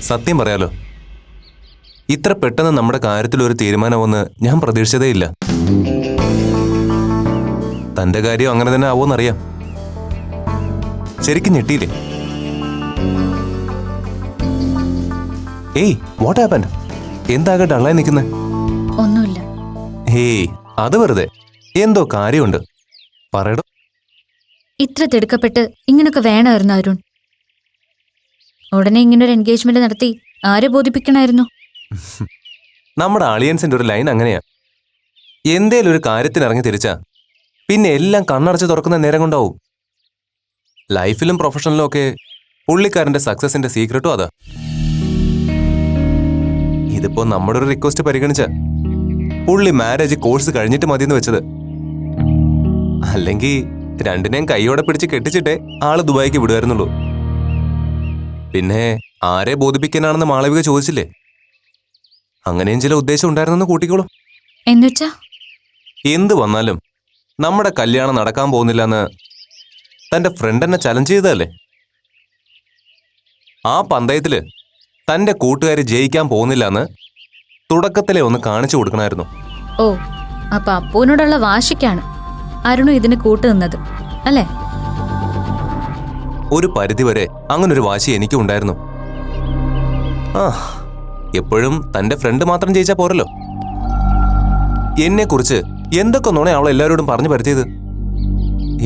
സത്യം പറയാലോ, ഇത്ര പെട്ടെന്ന് നമ്മുടെ കാര്യത്തിലൊരു തീരുമാനമൊന്ന് ഞാൻ പ്രതീക്ഷിച്ചതേയില്ല. തന്റെ കാര്യം അങ്ങനെ തന്നെ ആവോന്നറിയാം. ശരിക്കും ഞെട്ടിയില്ലേ? ഏയ്, വാട്ട് ഹാപ്പൻഡ്? എന്താകെ ഡള്ളായി നിൽക്കുന്നേ? ഒന്നുമില്ല. ഹേയ്, അത് വെറുതെ. എന്തോ കാര്യമുണ്ട്, പറയടോ. ഇത്ര തിടുക്കപ്പെട്ട് ഇങ്ങനൊക്കെ വേണമായിരുന്നു അരുൺ. ഉടനെ ഇങ്ങനൊരു എൻഗേജ്മെന്റ് നടത്തി ആരെ ബോധിപ്പിക്കണമായിരുന്നു? നമ്മുടെ അളിയൻസിന്റെ ഒരു ലൈൻ അങ്ങനെയാ. എന്തേലും ഒരു കാര്യത്തിന് ഇറങ്ങി തിരിച്ചാ പിന്നെ എല്ലാം കണ്ണടച്ച് തുറക്കുന്ന നേരം കൊണ്ടാവും. ലൈഫിലും പ്രൊഫഷണലിലും ഒക്കെ പുള്ളിക്കാരന്റെ സക്സസിന്റെ സീക്രട്ടും അതാ. ഇതിപ്പോ നമ്മുടെ ഒരു റിക്വസ്റ്റ് പരിഗണിച്ച പുള്ളി മാരേജ് കോഴ്സ് കഴിഞ്ഞിട്ട് മതിയെന്ന് വെച്ചത്. അല്ലെങ്കിൽ രണ്ടിനെയും കൈയോടെ പിടിച്ച് കെട്ടിച്ചിട്ടേ ആള് ദുബായിക്ക് വിടുമായിരുന്നുള്ളൂ. പിന്നെ ആരെ ബോധിപ്പിക്കാനാണെന്ന് മാളവിക ചോദിച്ചില്ലേ? അങ്ങനെയും ചില ഉദ്ദേശം ഉണ്ടായിരുന്നെന്ന് കൂട്ടിക്കോളൂ. എന്നുവെച്ചാ എന്ത് വന്നാലും നമ്മുടെ കല്യാണം നടക്കാൻ പോകുന്നില്ലെന്ന് തന്റെ ഫ്രണ്ട് എന്നെ ചലഞ്ച് ചെയ്തതല്ലേ? ആ പന്തയത്തില് തന്റെ കൂട്ടുകാരി ജയിക്കാൻ പോകുന്നില്ലെന്ന് തുടക്കത്തിലെ ഒന്ന് കാണിച്ചു കൊടുക്കണമായിരുന്നു. ഓ, അപ്പൊ അപ്പൂനോടുള്ള വാശിക്കാണ് അരുണും ഇതിന് കൂട്ടുനിന്നത് അല്ലേ? ഒരു പരിധിവരെ അങ്ങനൊരു വാശി എനിക്കും ഉണ്ടായിരുന്നു. ആ, എപ്പോഴും തന്റെ ഫ്രണ്ട് മാത്രം ജയിച്ചാ പോരല്ലോ. എന്നെക്കുറിച്ച് എന്തൊക്കെ നുണ അവൾ എല്ലാവരോടും പറഞ്ഞു പരത്തിയത്?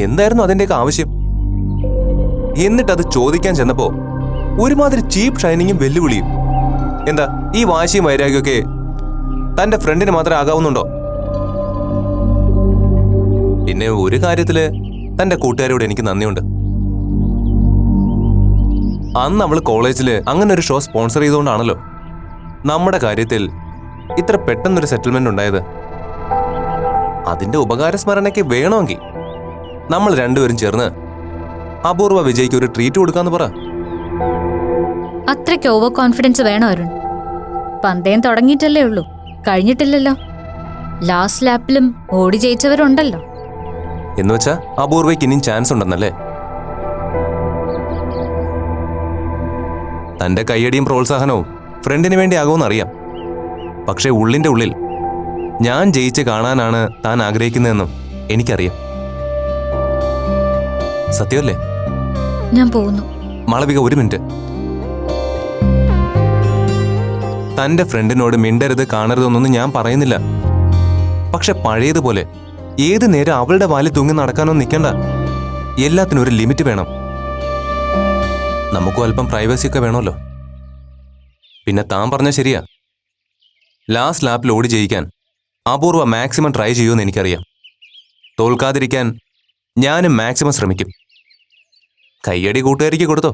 എന്തായിരുന്നു അതിന്റെയൊക്കെ ആവശ്യം? എന്നിട്ടത് ചോദിക്കാൻ ചെന്നപ്പോ ഒരുമാതിരി ചീപ്പ് ഷൈനിങ്ങും വെല്ലുവിളിയും. എന്താ ഈ വാശിയും വൈരാഗ്യമൊക്കെ തന്റെ ഫ്രണ്ടിന് മാത്രമേ ആകാവുന്നുണ്ടോ? പിന്നെ ഒരു കാര്യത്തില് തന്റെ കൂട്ടുകാരോട് എനിക്ക് നന്ദിയുണ്ട്. അന്ന് അവള് കോളേജില് അങ്ങനെ ഒരു ഷോ സ്പോൺസർ ചെയ്തുകൊണ്ടാണല്ലോ നമ്മുടെ കാര്യത്തിൽ ഇത്ര പെട്ടെന്നൊരു സെറ്റിൽമെന്റ് ഉണ്ടായത്. അതിന്റെ ഉപകാരസ്മരണയ്ക്ക് വേണമെങ്കിൽ നമ്മൾ രണ്ടുപേരും ചേർന്ന് അപൂർവ വിജയ്ക്ക് ഒരു ട്രീറ്റ് കൊടുക്കാന്ന് പറ. അത്രയ്ക്ക് ഓവർ കോൺഫിഡൻസ് വേണോ അരുൺ? പന്തയം തുടങ്ങിയിട്ടല്ലേ ഉള്ളൂ, കഴിഞ്ഞിട്ടില്ലല്ലോ. ലാസ്റ്റ് ലാപ്പിലും ഓടി ജയിച്ചവരുണ്ടല്ലോ. എന്നുവെച്ചാ അപൂർവയ്ക്ക് ഇനിയും ചാൻസ് ഉണ്ടെന്നല്ലേ? തന്റെ കയ്യടിയും പ്രോത്സാഹനവും ഫ്രണ്ടിന് വേണ്ടി ആകുമെന്നറിയാം. പക്ഷെ ഉള്ളിന്റെ ഉള്ളിൽ ഞാൻ ജയിച്ച് കാണാനാണ് താൻ ആഗ്രഹിക്കുന്നതെന്നും എനിക്കറിയാം. സത്യമല്ലേ? ഞാൻ പോകുന്നു. മാളവിക, ഒരു മിനിറ്റ്. തന്റെ ഫ്രണ്ടിനോട് മിണ്ടരുത്, കാണരുതെന്നൊന്നും ഞാൻ പറയുന്നില്ല. പക്ഷെ പഴയതുപോലെ ഏത് നേരം അവളുടെ വാലിൽ തൂങ്ങി നടക്കാനൊന്നും നിൽക്കണ്ട. എല്ലാത്തിനും ഒരു ലിമിറ്റ് വേണം. നമുക്കും അല്പം പ്രൈവസി ഒക്കെ വേണമല്ലോ. പിന്നെ താൻ പറഞ്ഞ ശരിയാ, ലാസ്റ്റ് ലാപ്പിൽ ഓടി ജയിക്കാൻ അപൂർവ മാക്സിമം ട്രൈ ചെയ്യുമെന്ന് എനിക്കറിയാം. തോൽക്കാതിരിക്കാൻ ഞാനും മാക്സിമം ശ്രമിക്കും. കയ്യടി കൂട്ടുകാരിക്ക് കൊടുത്തോ,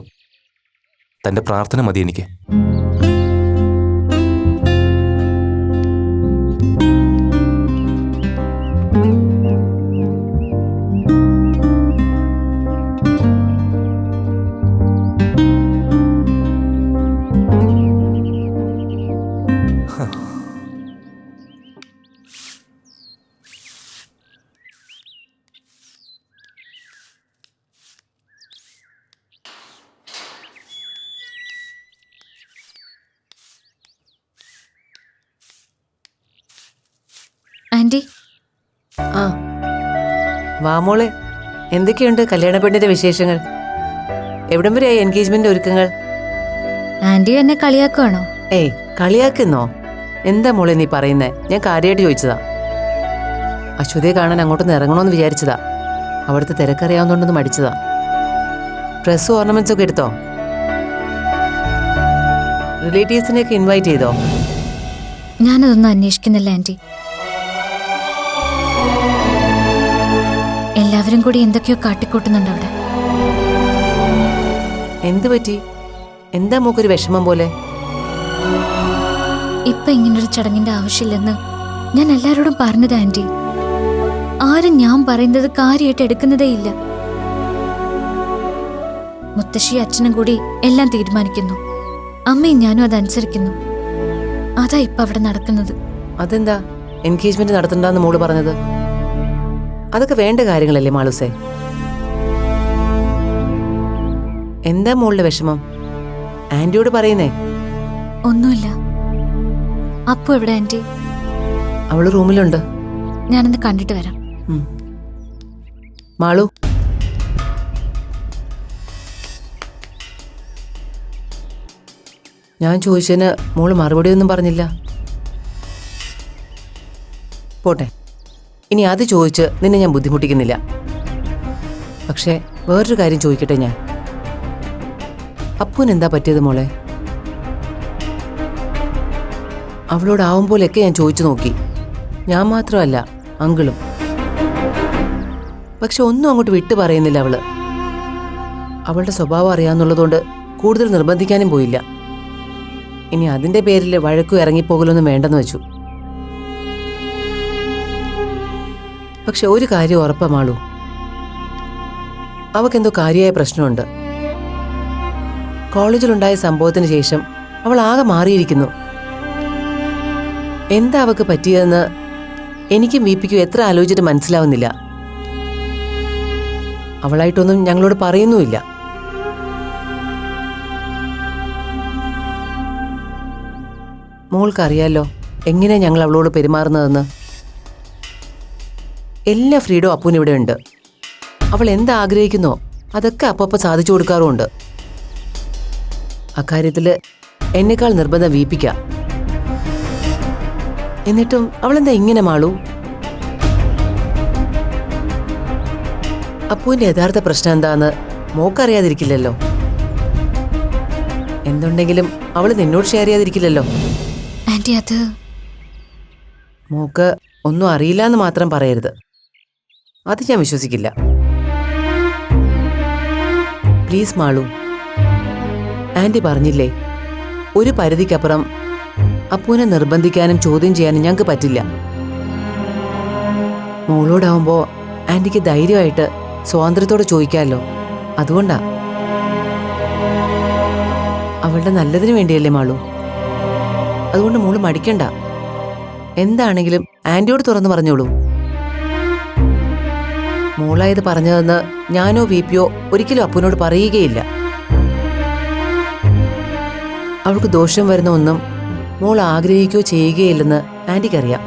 തന്റെ പ്രാർത്ഥന മതി എനിക്ക്. ആന്റി, ആ വാ മോളെ, എന്തൊക്കെയുണ്ട് കല്യാണ പെണ്ണിന്റെ വിശേഷങ്ങൾ? എവിടം വരെയായി എൻഗേജ്മെന്റ് ഒരുക്കങ്ങൾ? ആന്റി എന്നെ കളിയാക്കുവാണോ? ഏയ്, കളിയാക്കുന്നോ? എന്താ മോളെ നീ പറയുന്നേ? ഞാൻ കാര്യമായിട്ട് ചോദിച്ചതാ. അശ്വതിയെ കാണാൻ അങ്ങോട്ടൊന്ന് ഇറങ്ങണമെന്ന് വിചാരിച്ചതാ. അവിടുത്തെ തിരക്കറിയാവുന്നതുകൊണ്ടൊന്ന് മടിച്ചതാ. ഡ്രസ്സും ഓർണമെന്റ്സ് ഒക്കെ എടുത്തോ? റിലേറ്റീവ്സിനെയൊക്കെ ഇൻവൈറ്റ് ചെയ്തോ? ഞാനതൊന്നും അന്വേഷിക്കുന്നില്ല ആന്റി. എല്ലാവരും കൂടി എന്തൊക്കെയോ കാട്ടിക്കൂട്ടുന്നുണ്ട് അവിടെ. എന്ത് പറ്റി? എന്താ മോക്കൊരു വിഷമം പോലെ? ഇപ്പൊ ഇങ്ങനൊരു ചടങ്ങിന്റെ ആവശ്യമില്ലെന്ന് ഞാൻ എല്ലാവരോടും പറഞ്ഞത് ആന്റി. ആരും ഞാൻ പറയുന്നത് കാര്യമായിട്ട് എടുക്കുന്നതേ ഇല്ല. മുത്തശ്ശി അച്ഛനും കൂടി എല്ലാം തീരുമാനിക്കുന്നു, അമ്മയും ഞാനും അതനുസരിക്കുന്നു. അതാ ഇപ്പൊ അവിടെ നടക്കുന്നത്. അതെന്താ എൻഗേജ്മെന്റ് നടത്തണ്ടെന്ന് മോള് പറഞ്ഞത്? അതൊക്കെ വേണ്ട കാര്യങ്ങളല്ലേ മാളൂസേ? എന്താ മോളുടെ വിഷമം? ആന്റിയോട് പറയുന്നേ. ഒന്നുമില്ല. അപ്പു എവിടെ ആന്റി? അവള് റൂമിലുണ്ട്. ഞാനൊന്ന് കണ്ടിട്ട് വരാം. മാളു, ഞാൻ ചോദിച്ചതിന് മോള് മറുപടിയൊന്നും പറഞ്ഞില്ല. പോട്ടെ, ഇനി അത് ചോദിച്ച് നിന്നെ ഞാൻ ബുദ്ധിമുട്ടിക്കുന്നില്ല. പക്ഷേ വേറൊരു കാര്യം ചോദിക്കട്ടെ ഞാൻ. അപ്പൂന് എന്താ പറ്റിയത് മോളെ? അവളോടാവും പോലെയൊക്കെ ഞാൻ ചോദിച്ചു നോക്കി. ഞാൻ മാത്രമല്ല, അങ്കിളും. പക്ഷെ ഒന്നും അങ്ങോട്ട് വിട്ടു പറയുന്നില്ല അവള്. അവളുടെ സ്വഭാവം അറിയാന്നുള്ളതുകൊണ്ട് കൂടുതൽ നിർബന്ധിക്കാനും പോയില്ല. ഇനി അതിന്റെ പേരിൽ വഴക്കും ഇറങ്ങിപ്പോകലൊന്നും വേണ്ടെന്ന് വെച്ചു. പക്ഷെ ഒരു കാര്യം ഉറപ്പമാളൂ, അവക്കെന്തോ കാര്യമായ പ്രശ്നമുണ്ട്. കോളേജിലുണ്ടായ സംഭവത്തിന് ശേഷം അവൾ ആകെ മാറിയിരിക്കുന്നു. എന്താ അവക്ക് പറ്റിയതെന്ന് എനിക്കും വീപ്പിക്കും എത്ര ആലോചിച്ചിട്ട് മനസ്സിലാവുന്നില്ല. അവളായിട്ടൊന്നും ഞങ്ങളോട് പറയുന്നുമില്ല. മോൾക്കറിയാലോ എങ്ങനെയാ ഞങ്ങൾ അവളോട് പെരുമാറുന്നതെന്ന്. എല്ലാ ഫ്രീഡവും അപ്പൂനിവിടെ ഉണ്ട്. അവൾ എന്താഗ്രഹിക്കുന്നോ അതൊക്കെ അപ്പപ്പ സാധിച്ചു കൊടുക്കാറുമുണ്ട്. അക്കാര്യത്തില് എന്നെക്കാൾ നിർബന്ധം വീപ്പിക്കാം. എന്നിട്ടും അവളെന്താ ഇങ്ങനെ മാളൂ? അപ്പൂവിന്റെ യഥാർത്ഥ പ്രശ്നം എന്താന്ന് മോക്കറിയാതിരിക്കില്ലല്ലോ. എന്തുണ്ടെങ്കിലും അവള് നിന്നോട് ഷെയർ ചെയ്യാതിരിക്കില്ലല്ലോ. ആന്റി, അത് മോക്ക് ഒന്നും അറിയില്ല എന്ന് മാത്രം പറയരുത്. അത് ഞാൻ വിശ്വസിക്കില്ല. പ്ലീസ് മാളു, ആന്റി പറഞ്ഞില്ലേ, ഒരു പരിധിക്കപ്പുറം അപ്പൂനെ നിർബന്ധിക്കാനും ചോദ്യം ചെയ്യാനും ഞങ്ങൾക്ക് പറ്റില്ല. മോളോടാവുമ്പോ ആന്റിക്ക് ധൈര്യമായിട്ട് സ്വാതന്ത്ര്യത്തോടെ ചോദിക്കാമല്ലോ. അതുകൊണ്ടാ. അവളുടെ നല്ലതിന് വേണ്ടിയല്ലേ മാളു. അതുകൊണ്ട് മോള് മടിക്കണ്ട. എന്താണെങ്കിലും ആന്റിയോട് തുറന്നു പറഞ്ഞോളൂ. മോളായത് പറഞ്ഞതെന്ന് ഞാനോ വീപ്പിയോ ഒരിക്കലും അപ്പൂനോട് പറയുകയില്ല. അവൾക്ക് ദോഷം വരുന്ന ഒന്നും മോൾ ആഗ്രഹിക്കുകയോ ചെയ്യുകയില്ലെന്ന് ആന്റിക്കറിയാം.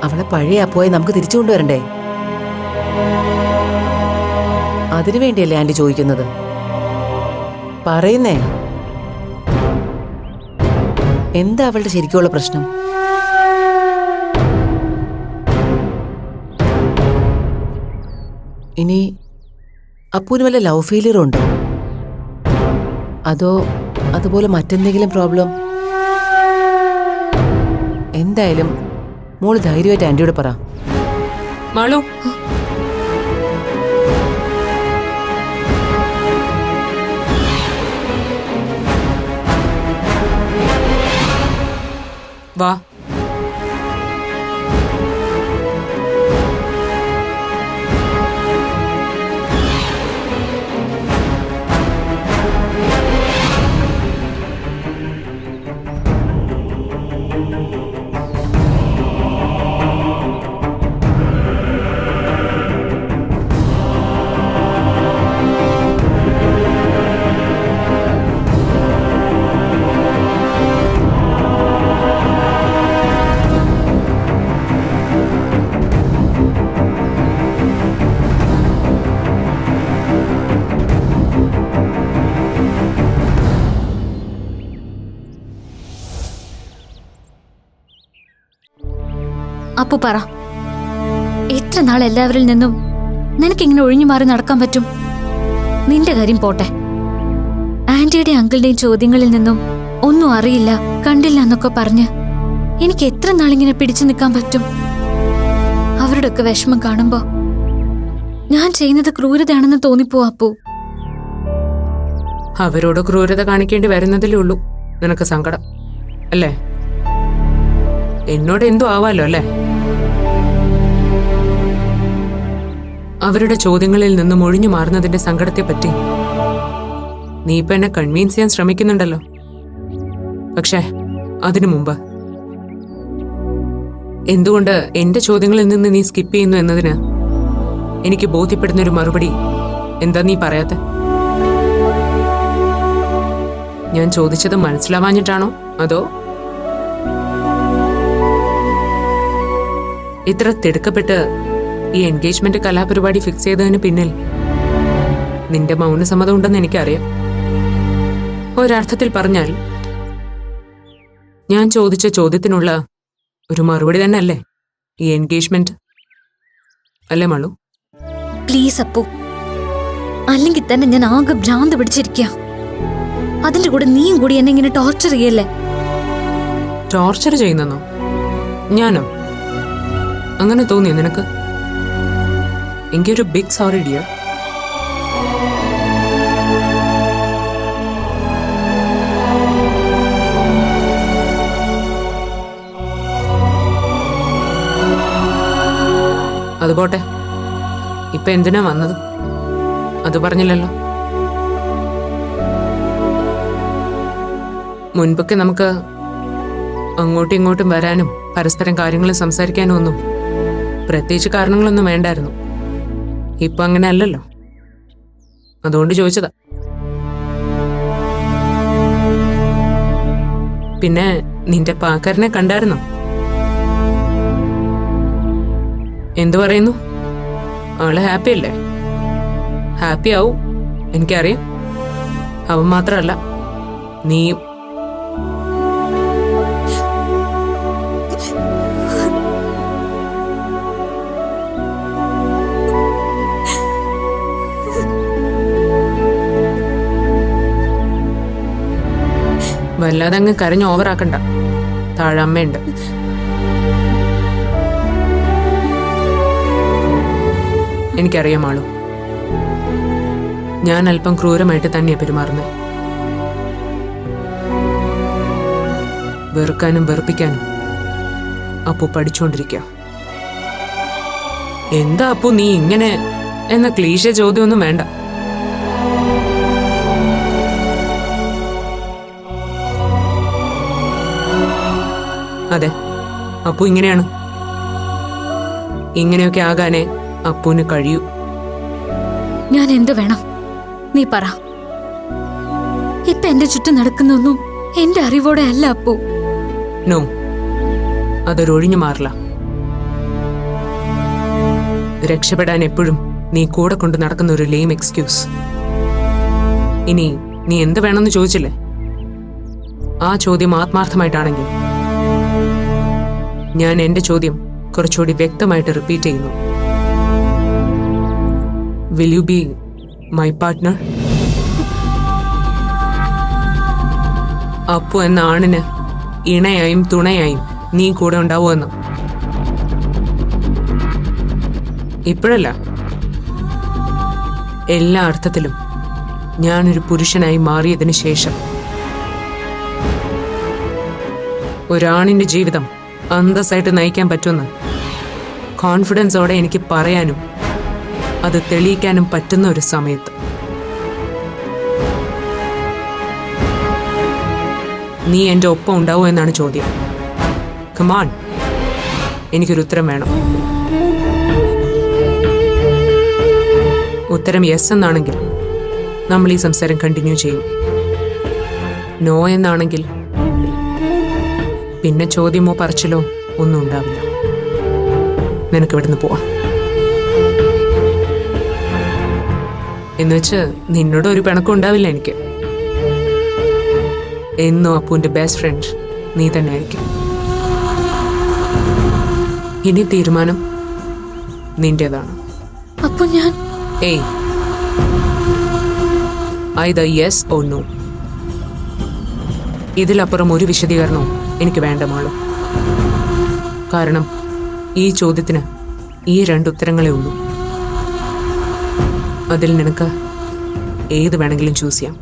അവളെ പഴയ അപ്പോയെ നമുക്ക് തിരിച്ചു കൊണ്ടുവരണ്ടേ? അതിനുവേണ്ടിയല്ലേ ആന്റി ചോദിക്കുന്നത്? പറയുന്നേ, എന്താ അവളുടെ ശരിക്കുള്ള പ്രശ്നം? ഇനി അപ്പൂന് വല്ല ലവ് ഫെയിലിയറും ഉണ്ടോ? അതോ അതുപോലെ മറ്റെന്തെങ്കിലും പ്രോബ്ലം? എന്തായാലും മോള് ധൈര്യമായിട്ട് ആന്റിയോട് പറ. മാളു, വാ. അപ്പു പറ, എത്ര നാൾ എല്ലാവരിൽ നിന്നും നിനക്കിങ്ങനെ ഒഴിഞ്ഞു മാറി നടക്കാൻ പറ്റും? നിന്റെ കാര്യം പോട്ടെ, ആന്റിയുടെ അങ്കിളുടെയും ചോദ്യങ്ങളിൽ നിന്നും ഒന്നും അറിയില്ല, കണ്ടില്ല എന്നൊക്കെ പറഞ്ഞ് എനിക്ക് എത്ര നാളിങ്ങനെ പിടിച്ചു നിൽക്കാൻ പറ്റും? അവരുടെയൊക്കെ വിഷമം കാണുമ്പോ ഞാൻ ചെയ്യുന്നത് ക്രൂരതയാണെന്ന് തോന്നിപ്പോ അപ്പു. അവരോട് ക്രൂരത കാണിക്കേണ്ടി വരുന്നതിലേ ഉള്ളൂ നിനക്ക് സങ്കടം അല്ലേ? എന്നോട് എന്തോ ആവാലോ അല്ലേ? അവരുടെ ചോദ്യങ്ങളിൽ നിന്നും ഒഴിഞ്ഞു മാറുന്നതിന്റെ സങ്കടത്തെ പറ്റി നീ ഇപ്പൊ എന്നെ കൺവീൻസ് ചെയ്യാൻ ശ്രമിക്കുന്നുണ്ടല്ലോ. പക്ഷേ അതിനു മുമ്പ് എന്തുകൊണ്ട് എന്റെ ചോദ്യങ്ങളിൽ നിന്ന് നീ സ്കിപ്പ് ചെയ്യുന്നു എന്നതിന് എനിക്ക് ബോധ്യപ്പെടുന്നൊരു മറുപടി എന്താ നീ പറയാത്ത? ഞാൻ ചോദിച്ചത് മനസ്സിലാവാഞ്ഞിട്ടാണോ അതോ ഇത്ര തിടുക്കപ്പെട്ട് ഈ എൻഗേജ്മെന്റ് കലാപരിപാടി ഫിക്സ് ചെയ്തതിന് പിന്നിൽ നിന്റെ മൗനസമ്മതം ഉണ്ടെന്ന് എനിക്കറിയാം. ഒരർത്ഥത്തിൽ പറഞ്ഞാൽ ഞാൻ ചോദിച്ച ചോദ്യത്തിനുള്ള ഒരു മറുപടി തന്നെ അല്ലേ ഈ എൻഗേജ്മെന്റ്, അല്ലേ മാളു? പ്ലീസ് അപ്പു, അല്ലെങ്കിൽ തന്നെ ഞാൻ ആകെ ഭ്രാന്ത് പിടിച്ചിരിക്കുക. അതിന്റെ കൂടെ നീയും കൂടി എന്നെ ഇങ്ങനെ ടോർച്ചർ ചെയ്യല്ലേ. ടോർച്ചർ ചെയ്യുന്നെന്നോ? ഞാനോ? അങ്ങനെ തോന്നിയോ നിനക്ക്? എനിക്കൊരു ബിഗ് സോറി ഡിയർ. അത് പോട്ടെ, ഇപ്പൊ എന്തിനാ വന്നത്? അത് പറഞ്ഞില്ലല്ലോ. മുൻപൊക്കെ നമുക്ക് അങ്ങോട്ടും ഇങ്ങോട്ടും വരാനും പരസ്പരം കാര്യങ്ങൾ സംസാരിക്കാനും ഒന്നും പ്രത്യേകിച്ച് കാരണങ്ങളൊന്നും വേണ്ടായിരുന്നു. ഇപ്പൊ അങ്ങനെ അല്ലല്ലോ, അതുകൊണ്ട് ചോദിച്ചതാ. പിന്നെ നിന്റെ പാക്കാരനെ കണ്ടായിരുന്നോ? എന്തു പറയുന്നു? ആള് ഹാപ്പി അല്ലേ? ഹാപ്പി ആവും, എനിക്കറിയാം. അവൻ മാത്രമല്ല, നീയും. വല്ലാതെ അങ്ങ് കരഞ്ഞ് ഓവറാക്കണ്ട. താഴെ അമ്മയുണ്ട്. എനിക്കറിയാം ആളു, ഞാൻ അല്പം ക്രൂരമായിട്ട് തന്നെയാ പെരുമാറുന്നത്. വെറുക്കാനും വെറുപ്പിക്കാനും അപ്പു പഠിച്ചുകൊണ്ടിരിക്കുക. എന്താ അപ്പു നീ ഇങ്ങനെ എന്ന ക്ലീശ ചോദ്യമൊന്നും വേണ്ട. അതെ, അപ്പു ഇങ്ങനെയാണ്. ഇങ്ങനെയൊക്കെ ആകാനേ അപ്പുവിന് കഴിയൂ. ഞാൻ എന്ത് വേണം നീ പറ. ഇപ്പൊ എന്റെ ചുറ്റും നടക്കുന്നൊന്നും എന്റെ അറിവോടെ അല്ല അപ്പു. നോ, അതൊരൊഴിഞ്ഞു മാറില്ല. രക്ഷപ്പെടാൻ എപ്പോഴും നീ കൂടെ കൊണ്ട് നടക്കുന്ന ഒരു ലെയിം എക്സ്ക്യൂസ്. ഇനി നീ എന്ത് വേണമെന്ന് ചോദിച്ചില്ലേ? ആ ചോദ്യം ആത്മാർത്ഥമായിട്ടാണെങ്കിൽ ഞാൻ എന്റെ ചോദ്യം കുറച്ചുകൂടി വ്യക്തമായിട്ട് റിപ്പീറ്റ് ചെയ്യുന്നു. Will you be my partner? Appu എന്ന ആണിന് ഇണയായും തുണയായും നീ കൂടെ ഉണ്ടാവുമെന്ന്. ഇപ്പോഴല്ല, എല്ലാ അർത്ഥത്തിലും ഞാനൊരു പുരുഷനായി മാറിയതിനു ശേഷം. ഒരാണിന്റെ ജീവിതം അന്തസ്സായിട്ട് നയിക്കാൻ പറ്റുമെന്ന് കോൺഫിഡൻസോടെ എനിക്ക് പറയാനും അത് തെളിയിക്കാനും പറ്റുന്ന ഒരു സമയത്ത് നീ എന്റെ ഒപ്പം ഉണ്ടാവോ എന്നാണ് ചോദ്യം. കമാൺ, എനിക്കൊരു ഉത്തരം വേണം. ഉത്തരം യെസ് എന്നാണെങ്കിൽ നമ്മൾ ഈ സംസാരം കണ്ടിന്യൂ ചെയ്യും. നോ എന്നാണെങ്കിൽ പിന്നെ ചോദ്യമോ പറച്ചിലോ ഒന്നും ഉണ്ടാവില്ല. നിനക്ക് ഇവിടുന്ന് പോവാം. എന്നുവെച്ച് നിന്നോട് ഒരു പിണക്കം ഉണ്ടാവില്ല എനിക്ക്. എന്നും അപ്പുവിന്റെ ബെസ്റ്റ് ഫ്രണ്ട് നീ തന്നെ ആയിരിക്കും. ഇനി തീരുമാനം നിന്റേതാണ്. അപ്പൊ ഞാൻ ഏയ്, either yes or no. ഇതിലപ്പുറം ഒരു വിശദീകരണവും എനിക്ക് വേണ്ട മാളു. കാരണം ഈ ചോദ്യത്തിന് ഈ രണ്ട് ഉത്തരങ്ങളേ ഉള്ളൂ. അതിൽ നിനക്ക് ഏത് വേണമെങ്കിലും ചൂസ് ചെയ്യാം.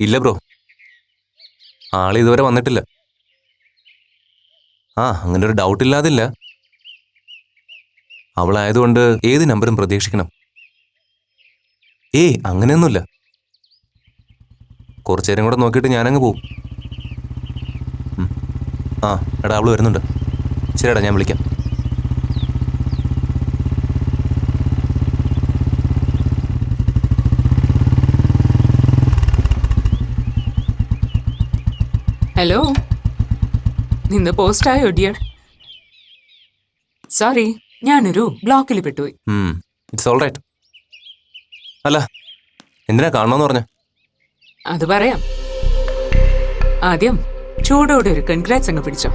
ഇല്ല ബ്രോ, ആള് ഇതുവരെ വന്നിട്ടില്ല. അങ്ങനെ ഒരു ഡൗട്ട് ഇല്ലാതില്ല. അവളായതുകൊണ്ട് ഏത് നമ്പറും പ്രതീക്ഷിക്കണം. അങ്ങനെയൊന്നുമില്ല. കുറച്ചു നേരം കൂടെ നോക്കിയിട്ട് ഞാനങ്ങ് പോവും. എടാ അവള് വരുന്നുണ്ട്. ശരിടാ, ഞാൻ വിളിക്കാം. ഹലോ, നിന്ന് പോസ്റ്റായോ ഡിയർ? സോറി, ഞാനൊരു ബ്ലോക്കിൽ പെട്ടുപോയി. It's all right. അല്ല, എന്തിനാ കാണണമെന്ന് പറഞ്ഞ? അത് പറയാം. ആദ്യം ചൂടോടെ ഒരു കൺഗ്രാറ്റ്സ് അങ്ങ് പിടിച്ചോ.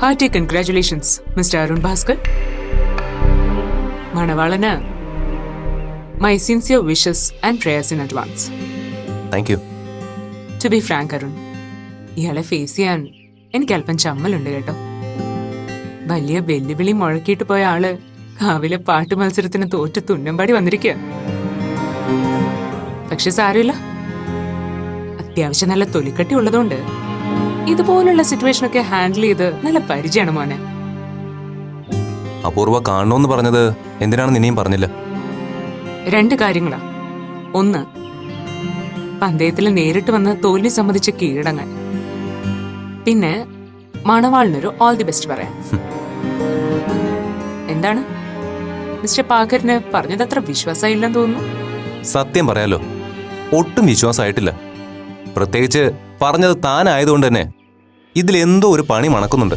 Hearty congratulations mister Arun Bhaskar. മണവാളന് my sincere wishes and prayers in advance. Thank you. To be frank Arun, ഇയാളെ ഫേസ് ചെയ്യാൻ എനിക്ക് അല്പം ചമ്മലുണ്ട് കേട്ടോ. വലിയ വെല്ലുവിളി മുഴക്കിയിട്ട് പോയ ആള് കാവിലെ പാട്ട് മത്സരത്തിന് തോറ്റ് തുന്നമ്പാടി വന്നിരിക്കുക. പക്ഷെ സാരമില്ല, അത്യാവശ്യം നല്ല തൊലിക്കട്ടി ഉള്ളതുകൊണ്ട് ഇതുപോലുള്ള സിറ്റുവേഷനൊക്കെ ഹാൻഡിൽ ചെയ്ത് നല്ല പരിചയമാണ് മോനെ. അപൂർവ കാണണമെന്ന് പറഞ്ഞത് എന്തിനാണെന്ന് ഇനിയും പറഞ്ഞില്ല. 2 കാര്യങ്ങളാ. ഒന്ന്, പന്തയത്തിൽ നേരിട്ട് വന്ന് തോൽവി സംബന്ധിച്ച് കീഴടങ്ങാൻ. പിന്നെ മണവാളിനൊരു ഓൾ ദി ബെസ്റ്റ് പറയാൻ. എന്താണ് മിസ്റ്റർ പാക്കറിന് പറഞ്ഞതത്ര വിശ്വാസമില്ലെന്ന് തോന്നുന്നു. സത്യം പറയാലോ, ഒട്ടും വിശ്വാസമായിട്ടില്ല. പ്രത്യേകിച്ച് പറഞ്ഞത് താനായതുകൊണ്ട് തന്നെ ഇതിലെന്തോ ഒരു പണി മണക്കുന്നുണ്ട്.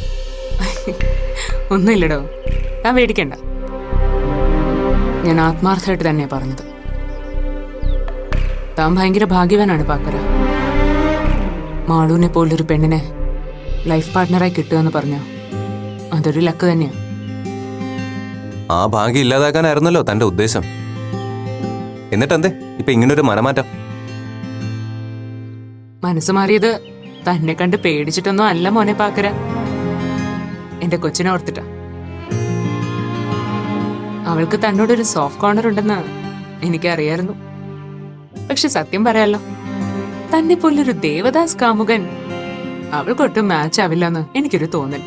ഒന്നുമില്ലടോ, താൻ പേടിക്കണ്ട. ഞാൻ ആത്മാർത്ഥമായിട്ട് തന്നെയാ പറഞ്ഞത്. താൻ ഭയങ്കര ഭാഗ്യവാനാണ് പാക്കര. മാളൂനെ പോലൊരു പെണ്ണിനെ ലൈഫ് പാർട്ട്ണറായി കിട്ടുക എന്ന് പറഞ്ഞ അതൊരു ലക്ക് തന്നെയാ. ആ ഭാഗ്യം ഇല്ലാതാക്കാനായിരുന്നല്ലോ തന്റെ ഉദ്ദേശം. എന്നിട്ടെന്തേ ഇപ്പൊ ഇങ്ങനൊരു മനമാറ്റം? മനസ്സ് മാറിയത് തന്നെ കണ്ട് പേടിച്ചിട്ടൊന്നും അല്ല മോനെ പാക്കര, എന്റെ കൊച്ചിനെ ഓർത്തിട്ടാ. അവൾക്ക് തന്നോടൊരു സോഫ്റ്റ് കോർണർ ഉണ്ടെന്ന് എനിക്കറിയായിരുന്നു. പക്ഷെ സത്യം പറയാലോ, തന്നെ പോലൊരു ദേവദാസ് കാമുകൻ അവൾക്കൊട്ടും മാച്ച് ആവില്ലെന്ന് എനിക്കൊരു തോന്നൽ.